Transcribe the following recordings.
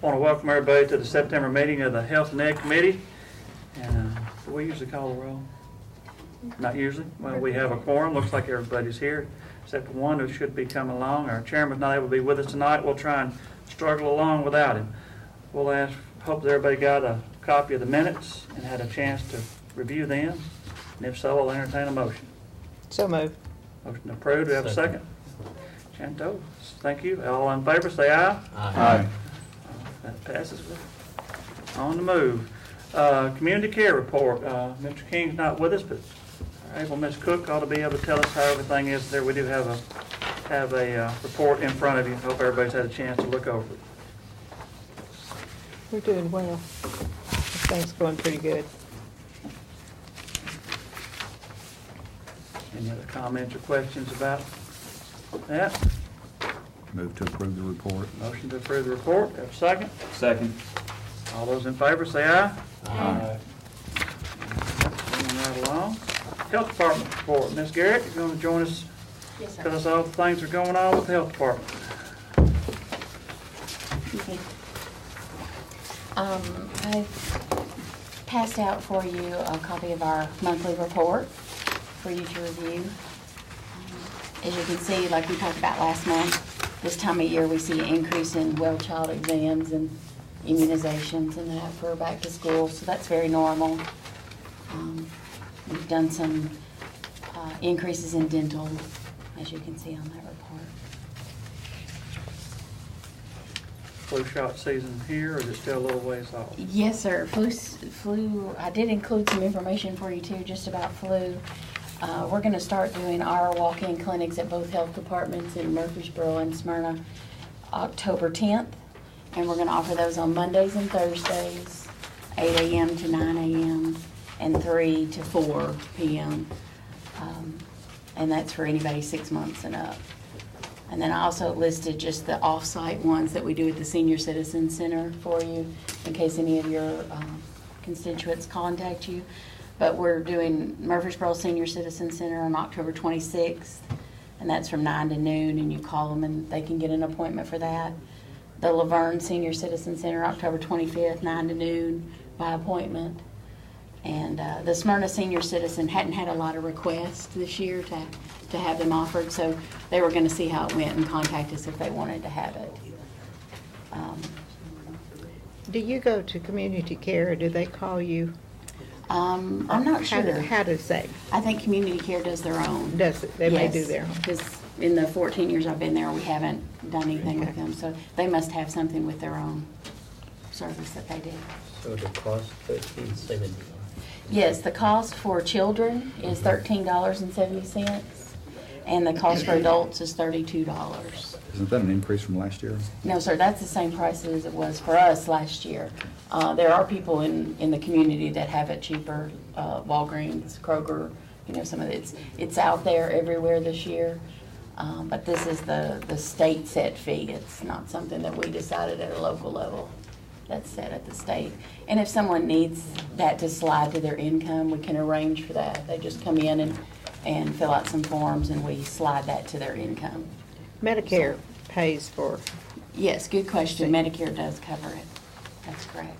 Want to welcome everybody to the September meeting of the Health and Ed Committee. And do we usually call the roll? Not usually. Well, we have a quorum. Looks like everybody's here, except one who should be coming along. Our chairman's not able to be with us tonight. We'll try and struggle along without him. We'll hope that everybody got a copy of the minutes and had a chance to review them. And if so, I'll entertain a motion. So moved. Motion approved. Do we have a second? Chanto, thank you. All in favor, say aye. Aye. That passes. On the move. Community care report. Mr. King's not with us, but our able Ms. Cook ought to be able to tell us how everything is there. We do have a report in front of you. Hope everybody's had a chance to look over it. We're doing well. Things going pretty good. Any other comments or questions about that? Move to approve the report. Motion to approve the report. Have a second? Second. All those in favor say aye. Aye. Moving right along. Health Department report. Ms. Garrett, you're going to join us. Yes, sir. Tell us all the things that are going on with the Health Department. Okay. I've passed out for you a copy of our monthly report for you to review. As you can see, like we talked about last month, this time of year we see an increase in well child exams and immunizations and that for back to school, so that's very normal. We've done some increases in dental, as you can see on that report. Flu shot season here, or is it still a little ways off? Yes, sir. Flu. I did include some information for you too, just about flu. We're going to start doing our walk-in clinics at both health departments in Murfreesboro and Smyrna October 10th. And we're going to offer those on Mondays and Thursdays, 8 a.m. to 9 a.m. and 3 to 4 p.m. And that's for anybody 6 months and up. And then I also listed just the off-site ones that we do at the Senior Citizen Center for you, in case any of your constituents contact you. But we're doing Murfreesboro Senior Citizen Center on October 26th, and that's from 9 to noon, and you call them and they can get an appointment for that. The Laverne Senior Citizen Center, October 25th, 9 to noon by appointment. And the Smyrna Senior Citizen hadn't had a lot of requests this year to have them offered, so they were going to see how it went and contact us if they wanted to have it. Do you go to community care, or do they call you? I'm not sure. How does that? I think Community Care does their own. Does it? They may do their own. Because in the 14 years I've been there, we haven't done anything with them, so they must have something with their own service that they do. So the cost $13.70. Yes, the cost for children is $13.70, and the cost for adults is $32. Isn't that an increase from last year? No, sir, that's the same price as it was for us last year. There are people in the community that have it cheaper, Walgreens, Kroger, you know, some of it's out there everywhere this year. But this is the state set fee. It's not something that we decided at a local level. That's set at the state. And if someone needs that to slide to their income, we can arrange for that. They just come in and fill out some forms, and we slide that to their income. Medicare pays for. Yes, good question. Medicare does cover it. That's correct.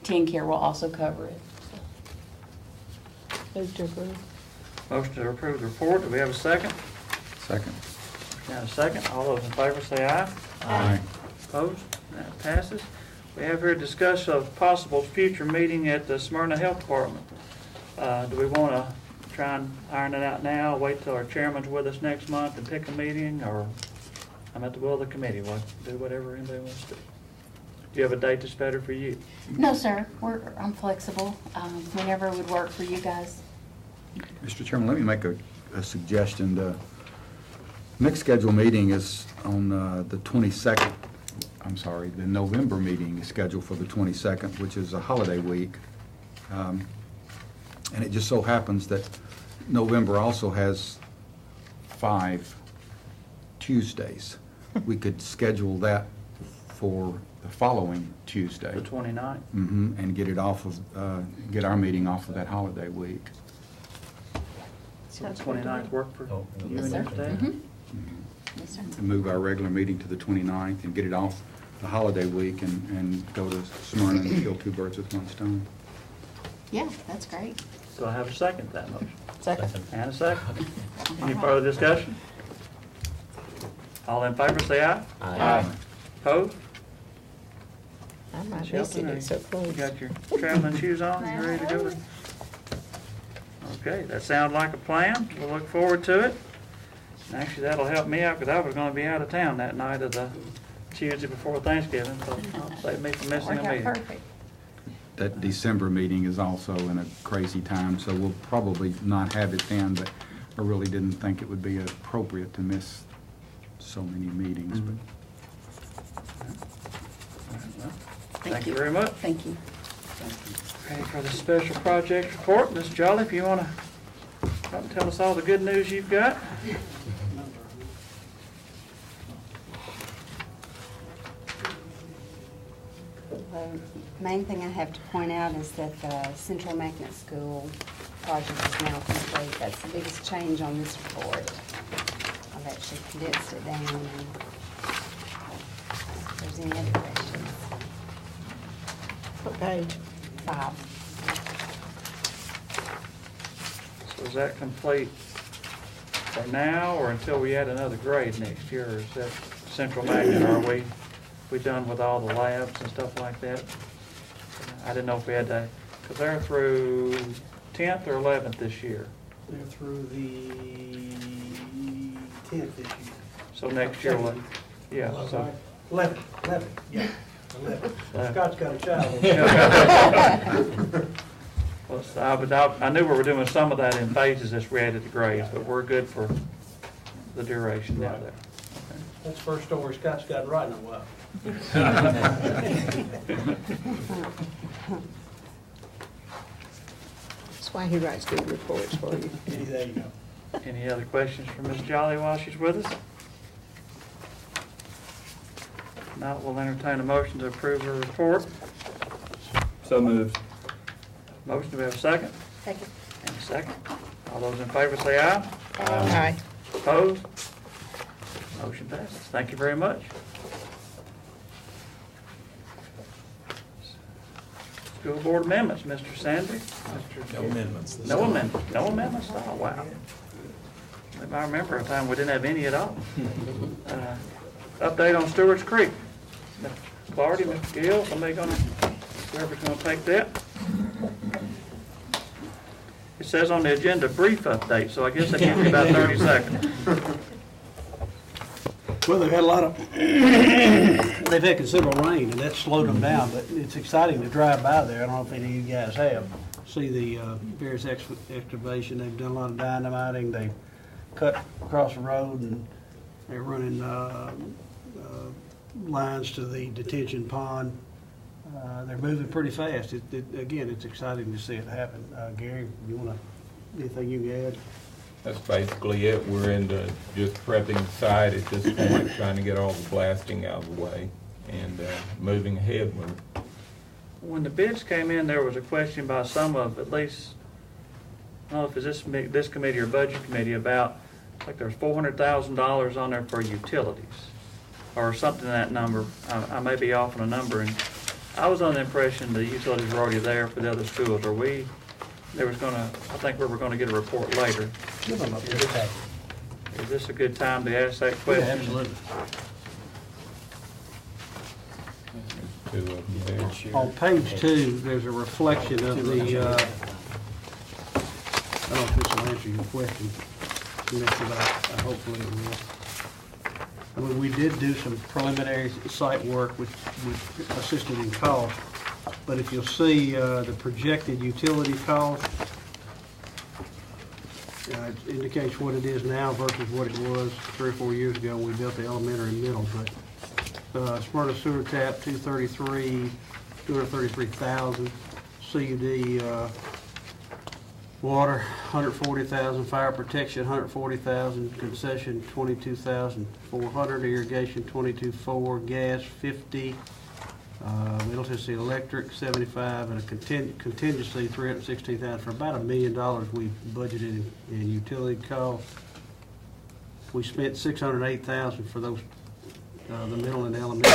TennCare will also cover it. Move to approve. Motion to approve the report. Do we have a second? Second. Got a second. All those in favor say aye. Aye. Opposed? That passes. We have here a discussion of possible future meeting at the Smyrna Health Department. Do we want to try and iron it out now, wait till our chairman's with us next month and pick a meeting, or I'm at the will of the committee. We'll do whatever anybody wants to do. Do you have a date that's better for you? No, sir. I'm flexible. Whenever would work for you guys. Mr. Chairman, let me make a suggestion. The next scheduled meeting is on the 22nd. I'm sorry, the November meeting is scheduled for the 22nd, which is a holiday week. And it just so happens that November also has 5 Tuesdays. We could schedule that for the following Tuesday. The 29th? And get it off of, get our meeting off of that holiday week. So the 29th work for you Yes, and sir. your staff? Mm-hmm. Yes, sir. And move our regular meeting to the 29th and get it off the holiday week and go to Smyrna and kill two birds with one stone. Yeah, that's great. Do I have a second to that motion? Second. And a second. Any further discussion? All in favor, say aye. Aye. Opposed? I might miss Shelton, it, it's so you close. got your traveling shoes on, you ready to go? Okay, that sounds like a plan. We'll look forward to it. And actually, that'll help me out, because I was gonna be out of town that night of the Tuesday before Thanksgiving, so it'll save me from missing Worked a out meeting. perfect. That December meeting is also in a crazy time, so we'll probably not have it then, but I really didn't think it would be appropriate to miss so many meetings, but Thank you very much. Thank you. Ready for the special project report. Ms. Jolly, if you want to come and tell us all the good news you've got. The main thing I have to point out is that the Central Magnet School project is now complete. That's the biggest change on this report. I've actually condensed it down, and if there's any other questions. What page? 5. So is that complete for now or until we add another grade next year? Or is that Central Magnet, are we done with all the labs and stuff like that? I didn't know if we had to, because they're through 10th or 11th this year. They're through the 10th this year. So next year, what? Yeah, so. 11, yeah, 11. Scott's got a child. Well, I knew we were doing some of that in phases as we added the grades, but we're good for the duration down there. That's the first story Scott's got right in a while. That's why he writes good reports for you. There you go. Any other questions for Ms. Jolly while she's with us? If not, we'll entertain a motion to approve her report. So moved. Motion, do we have a second? Second. And a second. All those in favor say aye. Aye. Opposed? Motion passes. Thank you very much. School board amendments, Mr. Sandry. No amendments. No amendments, no amendments? Oh, wow. If I remember a time we didn't have any at all. Update on Stewart's Creek. Mr. Clardy, Mr. Gill, somebody gonna, whoever's gonna take that? It says on the agenda, brief update, so I guess that gives you about 30 seconds. Well, they've had a lot of, they've had considerable rain, and that's slowed them down, but it's exciting to drive by there. I don't know if any of you guys have. See the various excavation. They've done a lot of dynamiting. They cut across the road, and they're running lines to the detention pond. They're moving pretty fast. Again, it's exciting to see it happen. Gary, you want to, anything you can add? That's basically it. We're into just prepping the site at this point, trying to get all the blasting out of the way and moving ahead with it. When the bids came in, there was a question by some of, at least, I don't know if it's this committee or budget committee, about, like there's $400,000 on there for utilities, or something in that number. I may be off on a number, and I was on the impression the utilities were already there for the other schools. I think we were gonna get a report later. Give them a big package. Is this a good time to ask that Yeah, question? absolutely. Two of them there. On page 2, there's a reflection of the, I don't know if this will answer your question, Mitch, but hopefully it will. I mean, we did do some preliminary site work which assisted in cost, but if you'll see the projected utility cost, it indicates what it is now versus what it was 3 or 4 years ago when we built the elementary and middle. But Smyrna sewer tap, $233,000. CUD water, $140,000. Fire protection, $140,000. Concession, $22,400. Irrigation, $22,400. Gas, $50,000. Middleton City Electric, $75,000, and a contingency, $316,000, for about $1 million we budgeted in utility costs. We spent $608,000 for those, the middle and elementary.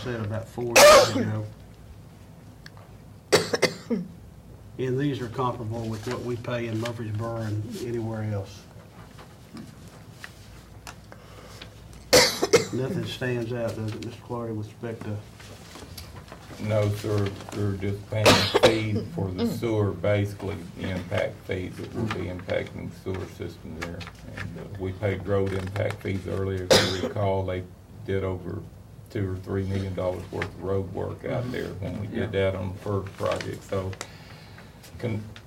said, about 4 years ago. And these are comparable with what we pay in Murfreesboro and anywhere else. Nothing stands out, does it, Mr. Clardy, with respect to? No, sir, they're just paying fees for the sewer, basically, the impact fees that will be impacting the sewer system there. And we paid road impact fees earlier, if you recall, they did over $2 or $3 million worth of road work out there when we did that on the first project. So,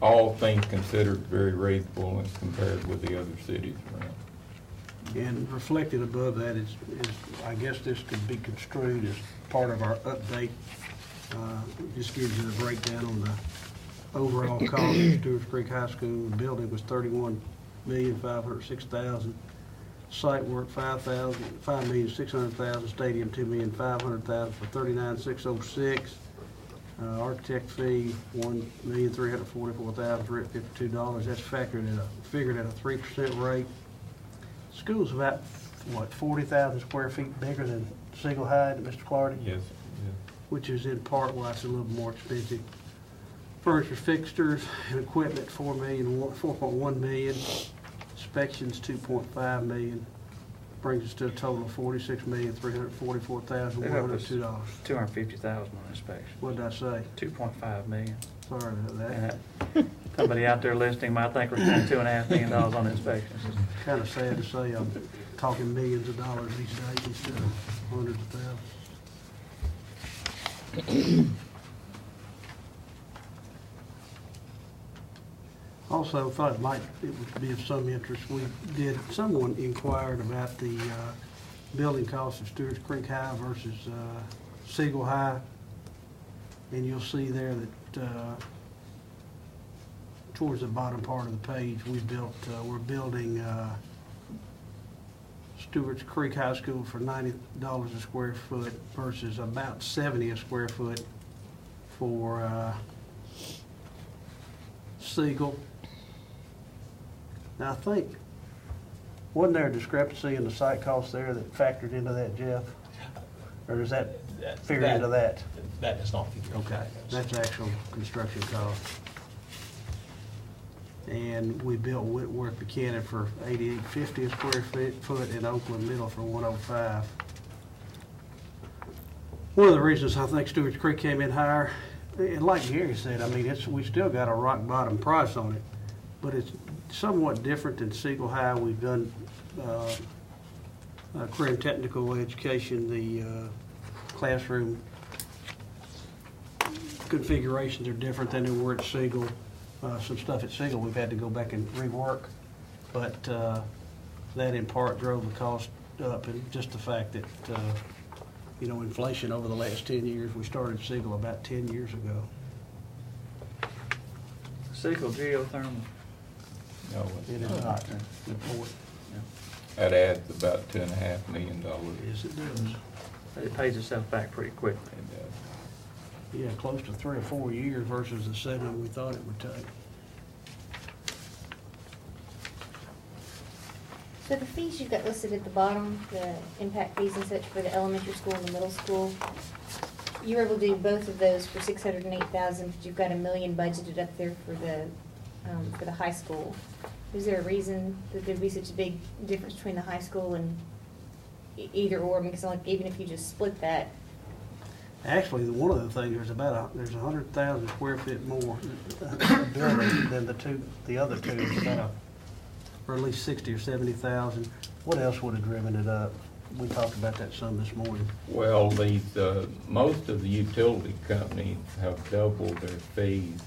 all things considered, very reasonable and compared with the other cities around. And reflected above that is, I guess this could be construed as part of our update. It just gives you the breakdown on the overall cost of Stewart's Creek High School. The building was $31,506,000. Site work, $5,600,000. Stadium, $2,500,000 for $39,606. Architect fee, $1,344,352. That's figured at a 3% rate. School's about, what, 40,000 square feet bigger than Siegel High, Mr. Clardy? Yes, Which is in part why it's a little more expensive. Furniture, fixtures, and equipment, $4.1 million. Inspections, $2.5 million. Brings us to a total of $46,344,102. $250,000 on inspection. What did I say? $2.5 million. Sorry about that. And somebody out there listening might think we're spending $2.5 million on inspections. Kind of sad to say I'm talking millions of dollars these days instead of hundreds of thousands. Also, thought it would be of some interest. Someone inquired about the building costs of Stewart's Creek High versus Siegel High. And you'll see there that towards the bottom part of the page, we're building Stewart's Creek High School for $90 a square foot versus about $70 a square foot for Siegel. Now, I think, wasn't there a discrepancy in the site cost there that factored into that, Jeff? Or does that figure into that? That does not figure. Okay, that's actual construction cost. And we built Whitworth Buchanan for $88.50 a square foot and Oakland Middle for $105. One of the reasons I think Stewart's Creek came in higher, and like Gary said, I mean, we still got a rock bottom price on it, but it's somewhat different than Siegel High. We've done career and technical education, the classroom configurations are different than they were at Siegel. Some stuff at Siegel we've had to go back and rework, but that in part drove the cost up, and just the fact that inflation over the last 10 years. We started Siegel about 10 years ago. Siegel geothermal. No, It is not. Good point. that adds about $2.5 million. Yes, it does. It pays itself back pretty quickly. And, Yeah, close to 3 or 4 years versus the 7 we thought it would take. So the fees you've got listed at the bottom, the impact fees and such for the elementary school and the middle school, you were able to do both of those for $608,000, but you've got $1 million budgeted up there for the high school. Is there a reason that there'd be such a big difference between the high school and either or? Because like even if you just split that. Actually, one of the things, there's 100,000 square feet more building than the other two. It's about or at least 60 or 70,000. What else would have driven it up? We talked about that some this morning. well, most of the utility companies have doubled their fees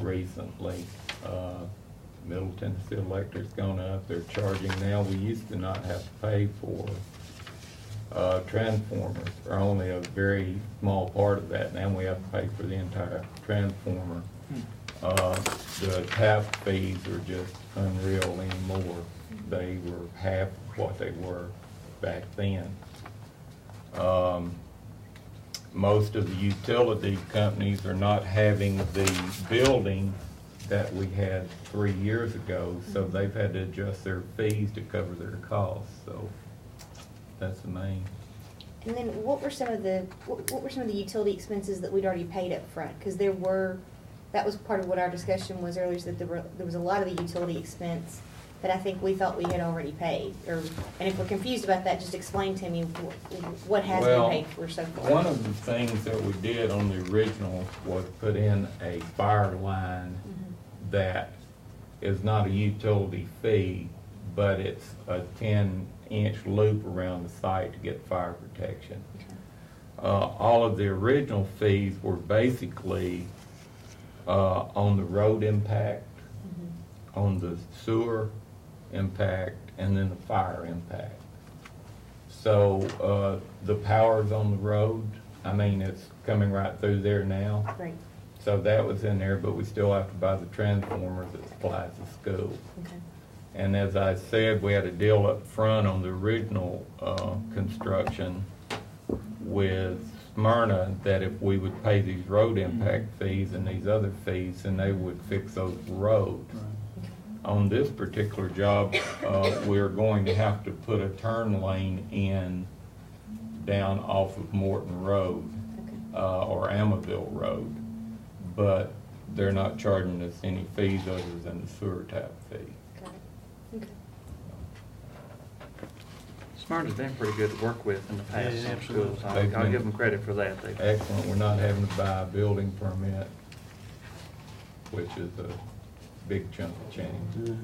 recently. Middle Tennessee Electric's gone up. They're charging now. We used to not have to pay for transformers, or only a very small part of that. Now we have to pay for the entire transformer. The tap fees are just unreal anymore. They were half what they were back then. Most of the utility companies are not having the building that we had 3 years ago, so they've had to adjust their fees to cover their costs, so that's the main. And then what were some of the utility expenses that we'd already paid up front? Because that was part of what our discussion was earlier, is that there was a lot of the utility expense that I think we thought we had already paid. And if we're confused about that, just explain to me what has been paid for so far. One of the things that we did on the original was put in a fire line that is not a utility fee, but it's a 10-inch loop around the site to get fire protection. All of the original fees were basically on the road impact, on the sewer impact, and then the fire impact. So the power's on the road. I mean, it's coming right through there now. Right. So that was in there, but we still have to buy the transformers that supplies the school. Okay. And as I said, we had a deal up front on the original construction with Smyrna that if we would pay these road impact fees and these other fees, then they would fix those roads. On this particular job, we're going to have to put a turn lane in down off of Morton Road or Amaville Road, but they're not charging us any fees other than the sewer tap fee. Got it. Okay. Smyrna's been pretty good to work with in the past, Yeah, some absolutely. schools. I'll give them credit for that. They've Excellent. We're not having to buy a building permit, which is a big chunk of change.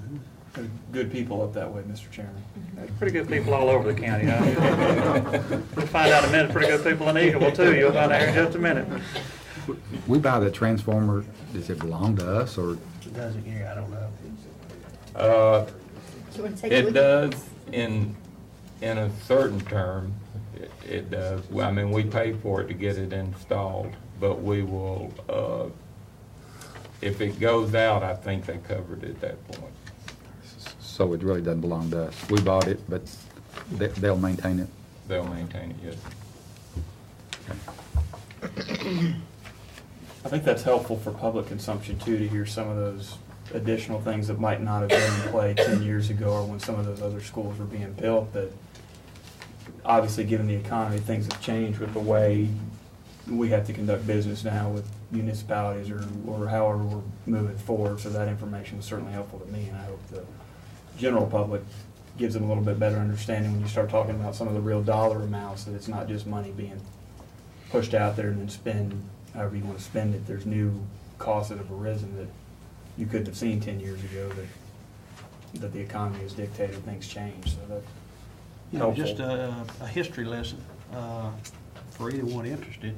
They're good people up that way, Mr. Chairman. There's pretty good people all over the county. We'll find out in a minute, pretty good people in Eagleville too. You'll find out here in just a minute. We buy the transformer, does it belong to us, or? Does it, Gary? I don't know. You want to take a It look? does in a certain term, it does. Well, I mean, we pay for it to get it installed, but we will, if it goes out, I think they covered it at that point. So it really doesn't belong to us. We bought it, but they'll maintain it. They'll maintain it, yes. I think that's helpful for public consumption too, to hear some of those additional things that might not have been in play 10 years ago or when some of those other schools were being built, that obviously given the economy, things have changed with the way we have to conduct business now with municipalities or however we're moving forward. So that information was certainly helpful to me, and I hope the general public gives them a little bit better understanding when you start talking about some of the real dollar amounts, that it's not just money being pushed out there and then spend however you want to spend it. There's new costs that have arisen that you couldn't have seen 10 years ago that the economy has dictated, things change. So that helpful. Just a history lesson for anyone interested.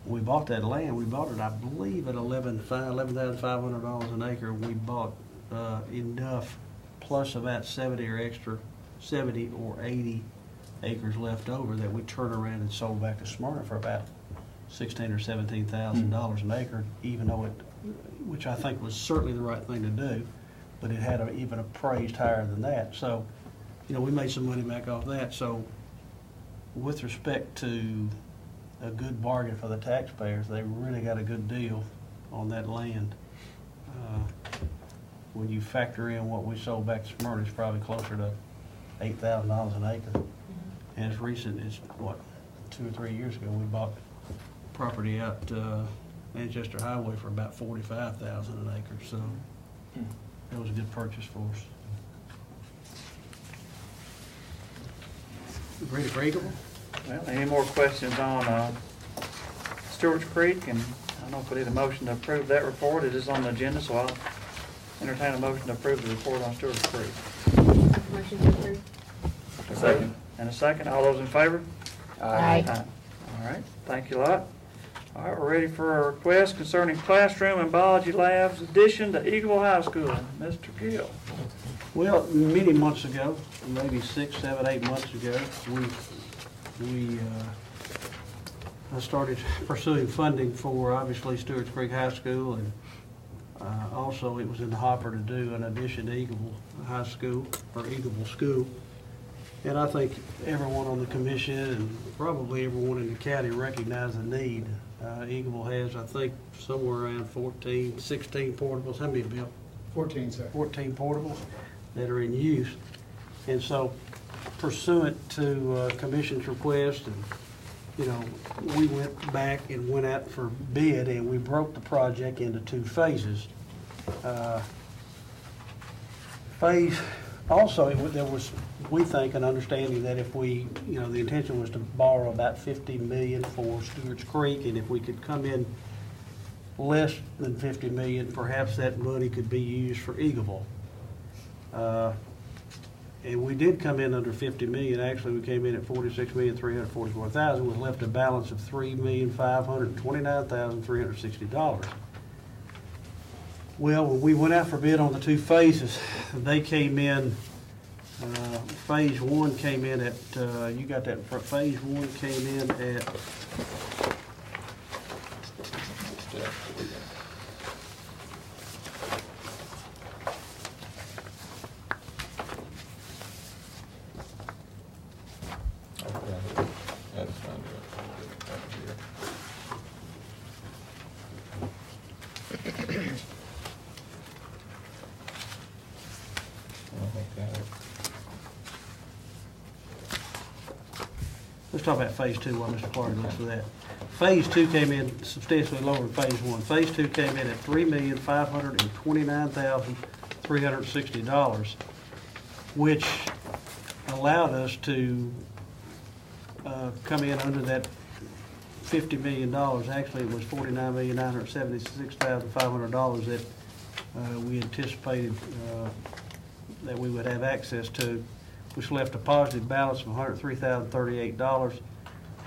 We bought that land. We bought it, I believe, at $11,500 an acre. We bought enough, plus about 70 or 80 acres left over that we turned around and sold back to Smyrna for about $16,000 or $17,000 an acre, even though which I think was certainly the right thing to do, but it had even appraised higher than that. So, we made some money back off that. So, with respect to a good bargain for the taxpayers, they really got a good deal on that land. When you factor in what we sold back to Smyrna, it's probably closer to $8,000 an acre. And as recent as, 2 or 3 years ago, we bought property out Manchester Highway for about $45,000 an acre. So it was a good purchase for us. Ready for Eagleville? Well, any more questions on Stewart's Creek? And I don't know if we need a motion to approve that report. It is on the agenda, so I'll entertain a motion to approve the report on Stewart's Creek. Motion to approve. A second. And a second. All those in favor? Aye. All right, thank you a lot. All right, we're ready for a request concerning classroom and biology labs addition to Eagleville High School. Mr. Gill. Well, many months ago, maybe 6, 7, 8 months ago, I started pursuing funding for, obviously, Stewart's Creek High School, and also it was in the hopper to do an addition to Eagleville High School, or Eagleville School. And I think everyone on the commission and probably everyone in the county recognized the need. Eagleville has, I think, somewhere around 14, 16 portables. How many, Bill? 14, sir. 14 portables that are in use. And so pursuant to commission's request and you know, we went back and went out for bid, and we broke the project into 2 phases. Phase, also, there was, we think, an understanding that if we, you know, the intention was to borrow about $50 million for Stewart's Creek, and if we could come in less than $50 million, perhaps that money could be used for Eagleville. And we did come in under $50 million. Actually, we came in at $46,344,000, with left a balance of $3,529,360. Well, when we went out for bid on the 2 phases, they came in, phase 1 came in at, you got that in front, phase 1 came in at, That's fine. let's talk about phase 2 while Mr. Clark looks at that. Phase 2 came in substantially lower than phase 1. Phase 2 came in at $3,529,360, which allowed us to come in under that $50 million. Actually, it was $49,976,500 that we anticipated that we would have access to, which left a positive balance of $103,038.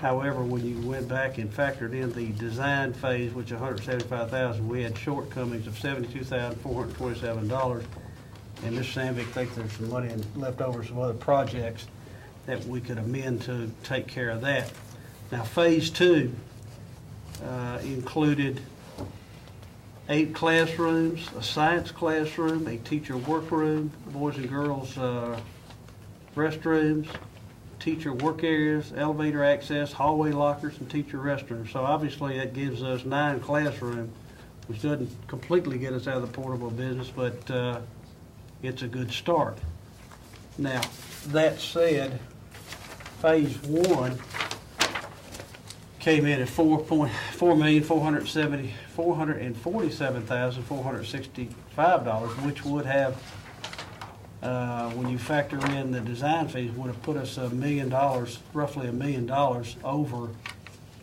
However, when you went back and factored in the design phase, which is $175,000, we had shortcomings of $72,427. And Mr. Sandvik thinks there's some money left over some other projects that we could amend to take care of that. Now, phase 2 included 8 classrooms, a science classroom, a teacher workroom, boys and girls restrooms, teacher work areas, elevator access, hallway lockers, and teacher restrooms. So obviously that gives us 9 classrooms, which doesn't completely get us out of the portable business, but it's a good start. Now, that said, phase 1 came in at $447,465, which would have, when you factor in the design fees, would have put us $1 million, roughly $1 million over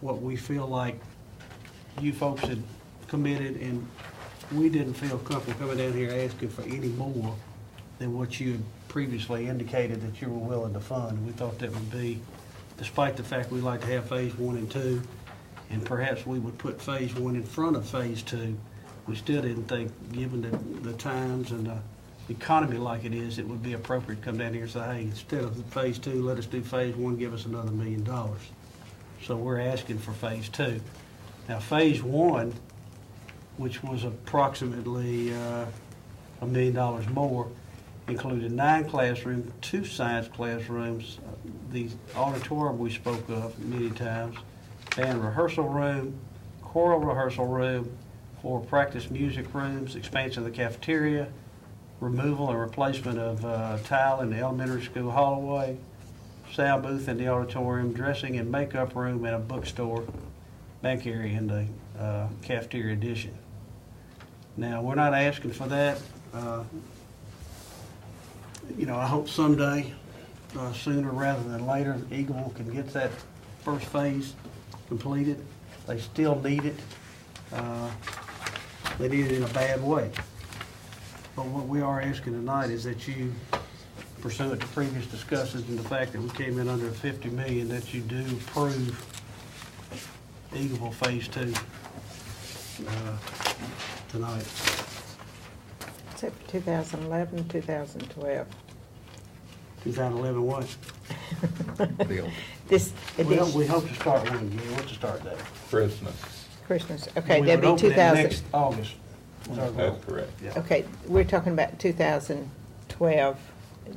what we feel like you folks had committed, and we didn't feel comfortable coming down here asking for any more than what you had previously indicated that you were willing to fund. We thought that would be, despite the fact we'd like to have phase 1 and 2, and perhaps we would put phase 1 in front of phase 2, we still didn't think, given the times and the economy like it is, it would be appropriate to come down here and say, hey, instead of phase 2, let us do phase 1, give us another $1 million. So we're asking for phase 2. Now, phase 1, which was approximately $1 million more, included 9 classrooms, 2 science classrooms, the auditorium we spoke of many times, band rehearsal room, choral rehearsal room, 4 practice music rooms, expansion of the cafeteria, removal and replacement of tile in the elementary school hallway, sound booth in the auditorium, dressing and makeup room, and a bookstore back area in the cafeteria addition. Now, we're not asking for that. You know, I hope someday, sooner rather than later, Eagleville can get that first phase completed. They still need it. They need it in a bad way. But what we are asking tonight is that you, pursuant to previous discussions and the fact that we came in under $50 million, that you do approve Eagleville Phase 2 tonight. Except for 2011, 2012. 2011 what? This, We hope to start one again. What's the start date? Christmas. Christmas, okay, We that'd would be open it 2000. next August. is our goal. That's correct. Yeah. Okay, we're talking about 2012,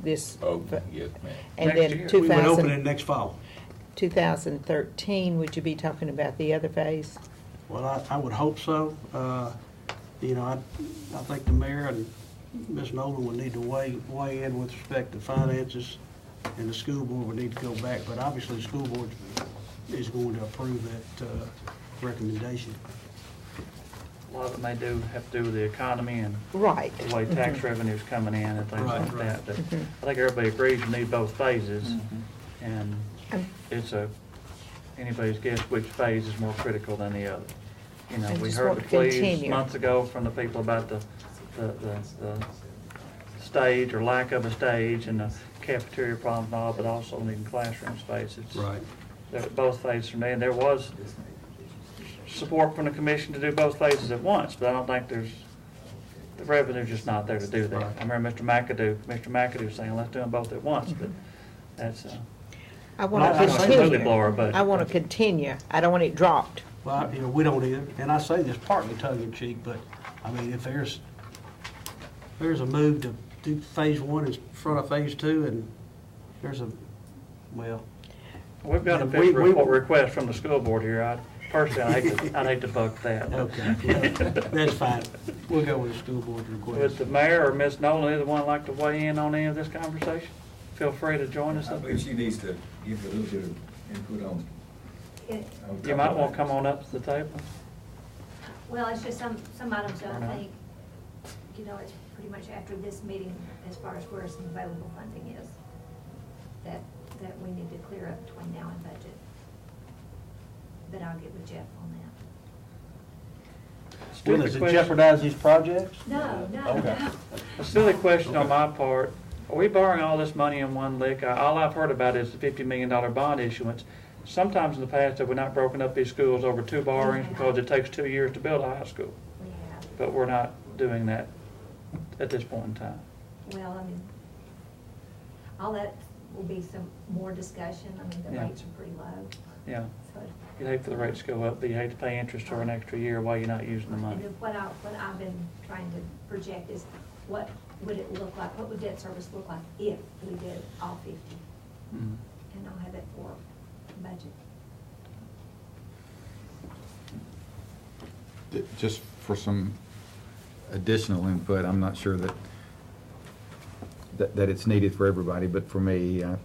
this. Oh, yes, ma'am. And Next then year. We would open 2000, it next fall. 2013, would you be talking about the other phase? Well, I would hope so. You know, I think the mayor and Ms. Nolan would need to weigh in with respect to finances, and the school board would need to go back. But obviously, the school board's is going to approve that recommendation. A lot of it may have to do with the economy and Right. the way tax revenue's coming in and things Right, like right. that. But I think everybody agrees you need both phases. And it's anybody's guess which phase is more critical than the other. You know, I we just heard want the to pleas continue. months ago from the people about the stage or lack of a stage and the cafeteria problems and all, but also needing classroom space. It's both phases from there. And there was support from the commission to do both phases at once, but I don't think the revenue's just not there to do that. Right. I remember Mr. McAdoo saying, let's do them both at once, but that's, I want Well, to I not a say- completely continue. blow our budget. I want to continue. I don't want it dropped. Well, you know, we don't either, and I say this partly tongue in cheek, but, I mean, if there's a move to do phase one in front of phase two, and there's well, We've got an Yeah, official we- report request from the school board here. Personally, I'd hate to buck that. okay, well, that's fine. We'll go with the school board Would request. the mayor or Ms. Nolan, either one, like to weigh in on any of this conversation? Feel free to join us I up here. believe she needs to give you a little bit of input on. You might want to come on up to the table. Well, it's just some items that I think, you know, it's pretty much after this meeting, as far as where some available funding is, that we need to clear up between now and budget. But I'll get with Jeff on that. Well, Stupid does it question. jeopardize these projects? No, Okay. no. A silly question on my part. Are we borrowing all this money in one lick? All I've heard about is the $50 million bond issuance. Sometimes in the past, have we not broken up these schools over two borrowings because it takes 2 years to build a high school? We have. But we're not doing that at this point in time. Well, I mean, all that will be some more discussion. I mean, the Yeah. rates are pretty low. Yeah. So, You'd hate for the rates to go up, but you hate to pay interest for an extra year while you're not using the money. and what I've been trying to project is what would it look like, what would debt service look like if we did all 50? Mhm. And I'll have it for budget. Just for some additional input, I'm not sure that it's needed for everybody, but for me, a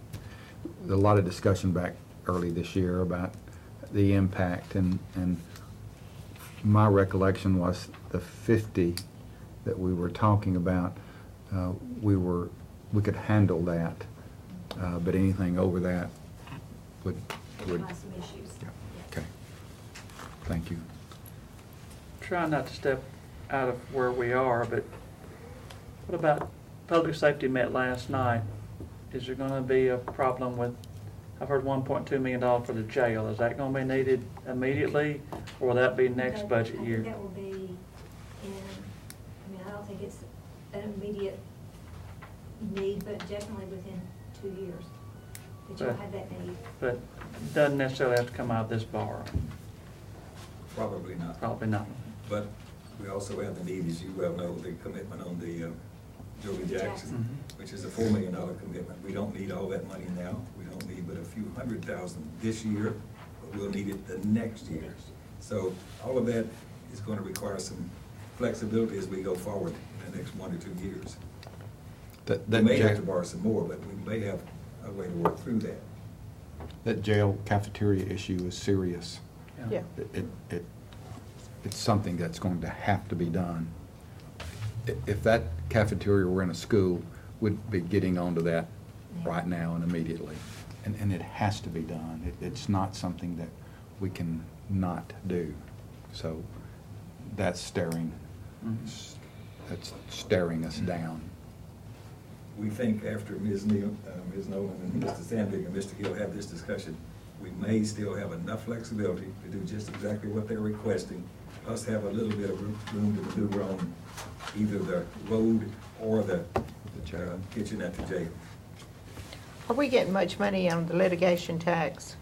lot of discussion back early this year about the impact, and my recollection was the 50 that we were talking about, we could handle that, but anything over that would. Cause some issues. Yeah. Okay. Thank you. Trying not to step out of where we are, but what about public safety met last night? Is there gonna be a problem with, I've heard $1.2 million for the jail. Is that gonna be needed immediately, or will that be next budget year? I think that will be in, I mean, I don't think it's an immediate need, but definitely within 2 years. That you'll But- have that need. But doesn't necessarily have to come out of this borrow. Probably not. Probably not. But we also have the need, as you well know, the commitment on the Joey Jackson, which is a $4 million commitment. We don't need all that money now. We don't need but a few $100,000 this year, but we'll need it the next year. So all of that is going to require some flexibility as we go forward in the next 1 or 2 years. We may have to borrow some more, but we may have a way to work through that. That jail cafeteria issue is serious. Yeah. It's something that's going to have to be done. If that cafeteria were in a school, we'd be getting onto that right now and immediately. And it has to be done. It's not something that we can not do. So that's staring us down. We think after Ms. Nolan and Mr. Sandvik and Mr. Gill have this discussion, we may still have enough flexibility to do just exactly what they're requesting, plus have a little bit of room to maneuver on either the road or the kitchen at the jail. Are we getting much money on the litigation tax?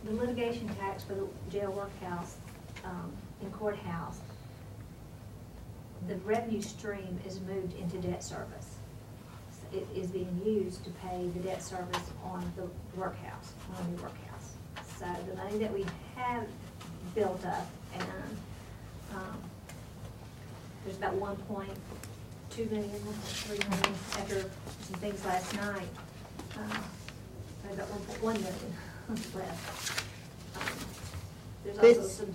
The litigation tax for the jail workhouse, and courthouse, the revenue stream is moved into debt service. It is being used to pay the debt service on the workhouse, on the workhouse. So the money that we have built up, and there's about 1.2 million, 1.3 million after some things last night. About 1.1 million left. There's This- also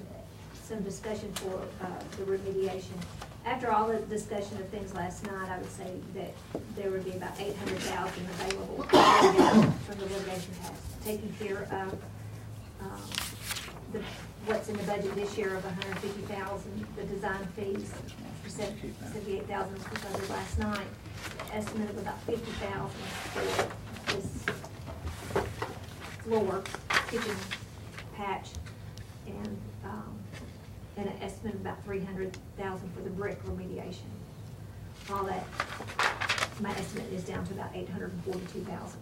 some discussion for the remediation. After all the discussion of things last night, I would say that there would be about 800,000 available from the litigation tax, taking care of what's in the budget this year of 150,000, the design fees for 78,000 was under last night, the estimate of about 50,000 for this floor, kitchen patch, and an estimate of about 300,000 for the brick remediation. All that, my estimate is down to about 842,000.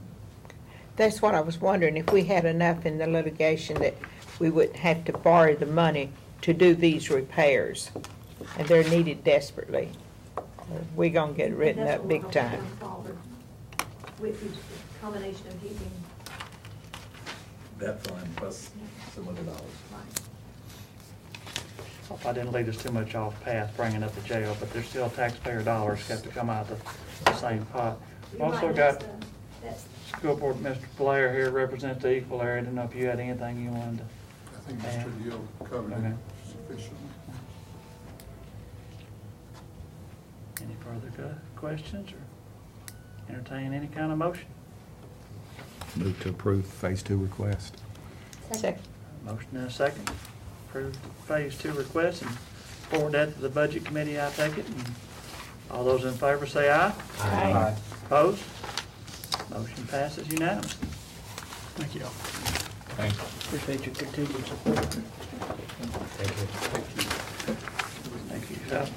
That's what I was wondering, if we had enough in the litigation that we wouldn't have to borrow the money to do these repairs, and they're needed desperately. We're gonna get written That's up what big we're hoping time. going forward with the combination of using, That fund plus some other dollars. right. Hope I didn't lead us too much off path bringing up the jail, but there's still taxpayer dollars got to come out of the same pot. We've You also might got miss that's School Board, Mr. Blair here represents the equal area. I didn't know if you had anything you wanted to. I think Mr. Yield covered Okay. it sufficiently. Any further questions or entertain any kind of motion? Move to approve Phase 2 request. Second. Motion and a second. Approve Phase 2 request and forward that to the Budget Committee, I take it. And all those in favor say aye. Aye. Opposed? Motion passes unanimously. Thank you. Thank you. Appreciate your continued support. Thank you, sir.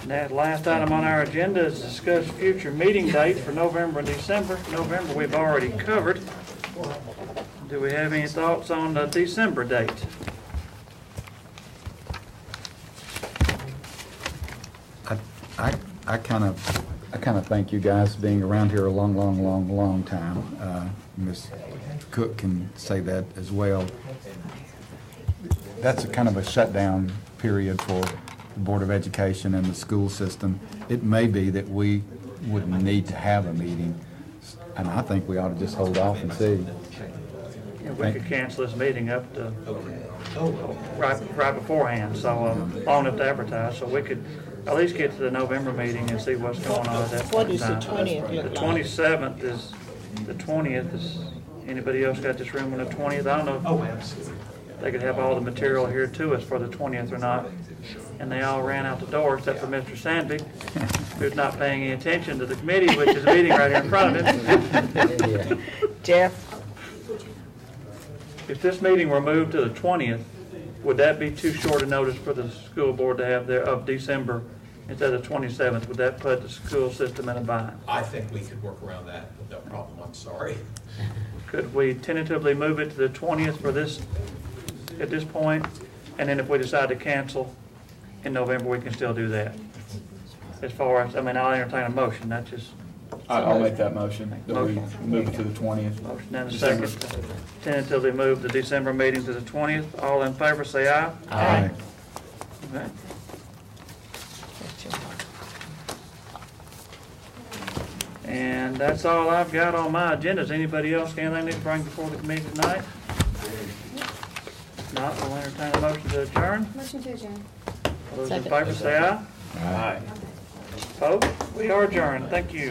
Now, the last item on our agenda is discuss future meeting dates for November and December. November we've already covered. Do we have any thoughts on the December date? I kind of thank you guys being around here a long time. Ms. Cook can say that as well. That's a kind of a shutdown period for the Board of Education and the school system. It may be that we wouldn't need to have a meeting, and I think we ought to just hold off and see. Yeah, we could cancel this meeting up to right beforehand, so long enough to advertise, so we could at least get to the November meeting and see what's going on at that What point in is the time. 20th look The like? 27th is, the 20th is, anybody else got this room on the 20th? I don't know if they could have all the material here to us for the 20th or not. And they all ran out the door except for Mr. Sandvik, who's not paying any attention to the committee, which is meeting right here in front of him. Jeff? If this meeting were moved to the 20th, would that be too short a notice for the school board to have their, of December instead of 27th? Would that put the school system in a bind? I think we could work around that with no problem, I'm sorry. Could we tentatively move it to the 20th for this, at this point? And then if we decide to cancel in November, we can still do that? As far as, I mean, I'll entertain a motion, that's just I'll make that motion, that we move it to the 20th. motion and a second. to Tentatively move the December meeting to the 20th. All in favor, say aye. Aye. Okay. And that's all I've got on my agenda. Does anybody else got anything to bring before the committee tonight? If not, we'll entertain a motion to adjourn. Motion to adjourn. All those in Second. favor, say aye. Aye. Opposed? We are adjourned. Thank you.